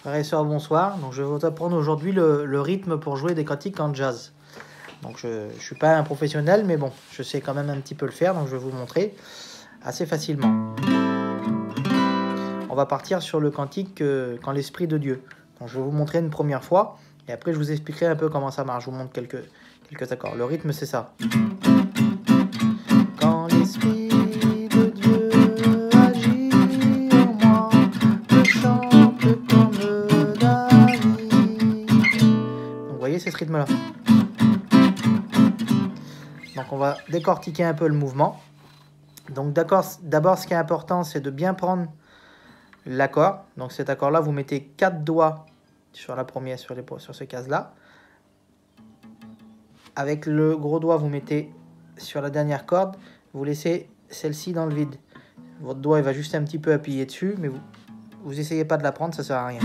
Frères et sœurs, bonsoir. Donc, je vais vous apprendre aujourd'hui le rythme pour jouer des cantiques en jazz. Donc, je ne suis pas un professionnel, mais bon, je sais quand même un petit peu le faire. Donc, je vais vous montrer assez facilement. On va partir sur le cantique Quand l'Esprit de Dieu. Donc, je vais vous montrer une première fois. Et après, je vous expliquerai un peu comment ça marche. Je vous montre quelques accords. Le rythme, c'est ça. Quand l'Esprit de Dieu agit en moi, je chante comme David. Donc, vous voyez, c'est ce rythme-là. Donc, on va décortiquer un peu le mouvement. Donc, d'abord, ce qui est important, c'est de bien prendre l'accord. Donc, cet accord-là, vous mettez 4 doigts sur la première, sur ce case-là. Avec le gros doigt, vous mettez sur la dernière corde. Vous laissez celle-ci dans le vide. Votre doigt, il va juste un petit peu appuyer dessus, mais vous essayez pas de la prendre, ça sert à rien.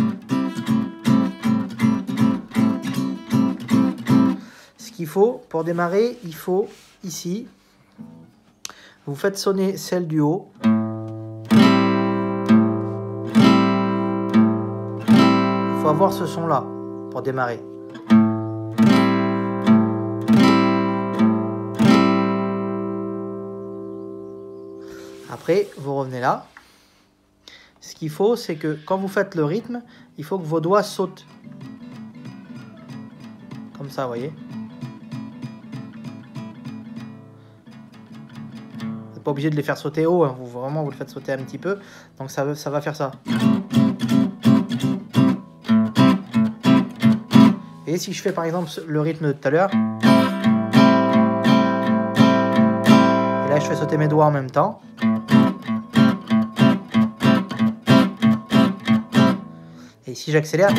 Ce qu'il faut, pour démarrer, il faut, ici, vous faites sonner celle du haut. Il faut avoir ce son-là pour démarrer. Après, vous revenez là. Ce qu'il faut, c'est que quand vous faites le rythme, il faut que vos doigts sautent. Comme ça, vous voyez. Vous n'êtes pas obligé de les faire sauter haut, hein. Vous le faites sauter un petit peu. Donc ça va faire ça. Et si je fais par exemple le rythme de tout à l'heure, et là je fais sauter mes doigts en même temps. Et si j'accélère,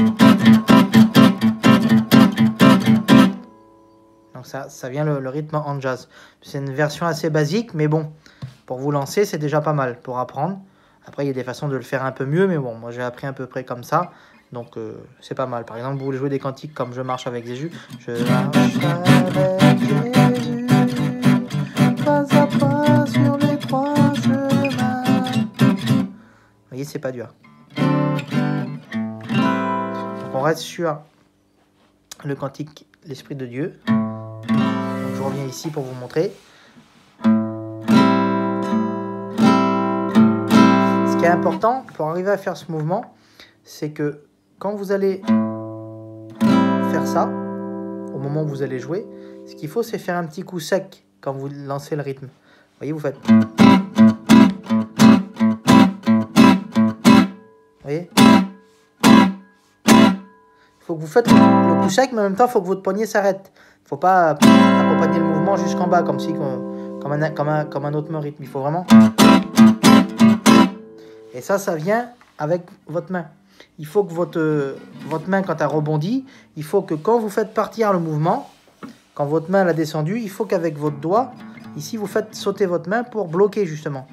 donc ça vient le rythme en jazz. C'est une version assez basique, mais bon, pour vous lancer, c'est déjà pas mal pour apprendre. Après, il y a des façons de le faire un peu mieux, mais bon, moi j'ai appris à peu près comme ça. Donc c'est pas mal. Par exemple, vous voulez jouer des cantiques comme Je marche avec Jésus. Je marche avec Jésus, pas à pas sur les trois chemins. Vous voyez, c'est pas dur. Donc on reste sur le cantique L'Esprit de Dieu. Donc je reviens ici pour vous montrer. Ce qui est important pour arriver à faire ce mouvement, c'est que quand vous allez faire ça, au moment où vous allez jouer, ce qu'il faut, c'est faire un petit coup sec quand vous lancez le rythme. Vous voyez, vous faites... Vous voyez ? Il faut que vous faites le coup sec, mais en même temps, il faut que votre poignet s'arrête. Il ne faut pas accompagner le mouvement jusqu'en bas, comme un autre rythme. Il faut vraiment... Et ça vient avec votre main. Il faut que votre main, quand elle rebondit, il faut que quand vous faites partir le mouvement, quand votre main a descendu, il faut qu'avec votre doigt, ici, vous faites sauter votre main pour bloquer, justement.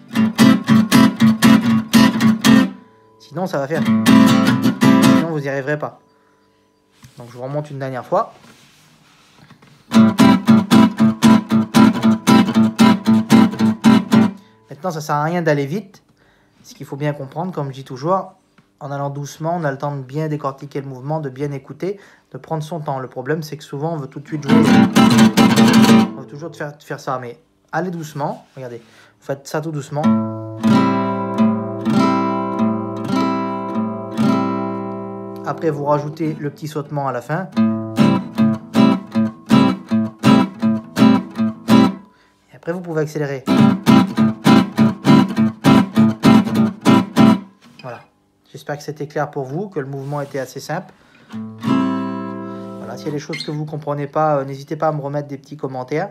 Sinon, ça va faire... Sinon, vous n'y arriverez pas. Donc, je vous remonte une dernière fois. Maintenant, ça ne sert à rien d'aller vite. Ce qu'il faut bien comprendre, comme je dis toujours, en allant doucement, on a le temps de bien décortiquer le mouvement, de bien écouter, de prendre son temps. Le problème, c'est que souvent, on veut tout de suite jouer. On veut toujours faire ça, mais allez doucement. Regardez, vous faites ça tout doucement. Après, vous rajoutez le petit sautement à la fin. Et après, vous pouvez accélérer. Voilà. J'espère que c'était clair pour vous, que le mouvement était assez simple. Voilà. S'il y a des choses que vous ne comprenez pas, n'hésitez pas à me remettre des petits commentaires.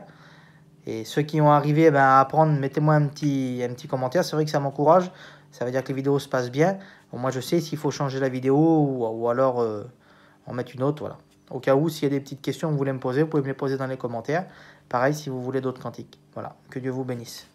Et ceux qui ont arrivé à apprendre, mettez-moi un petit commentaire. C'est vrai que ça m'encourage. Ça veut dire que les vidéos se passent bien. Bon, moi, je sais s'il faut changer la vidéo ou alors en mettre une autre. Voilà. Au cas où, s'il y a des petites questions que vous voulez me poser, vous pouvez me les poser dans les commentaires. Pareil, si vous voulez d'autres cantiques. Voilà. Que Dieu vous bénisse.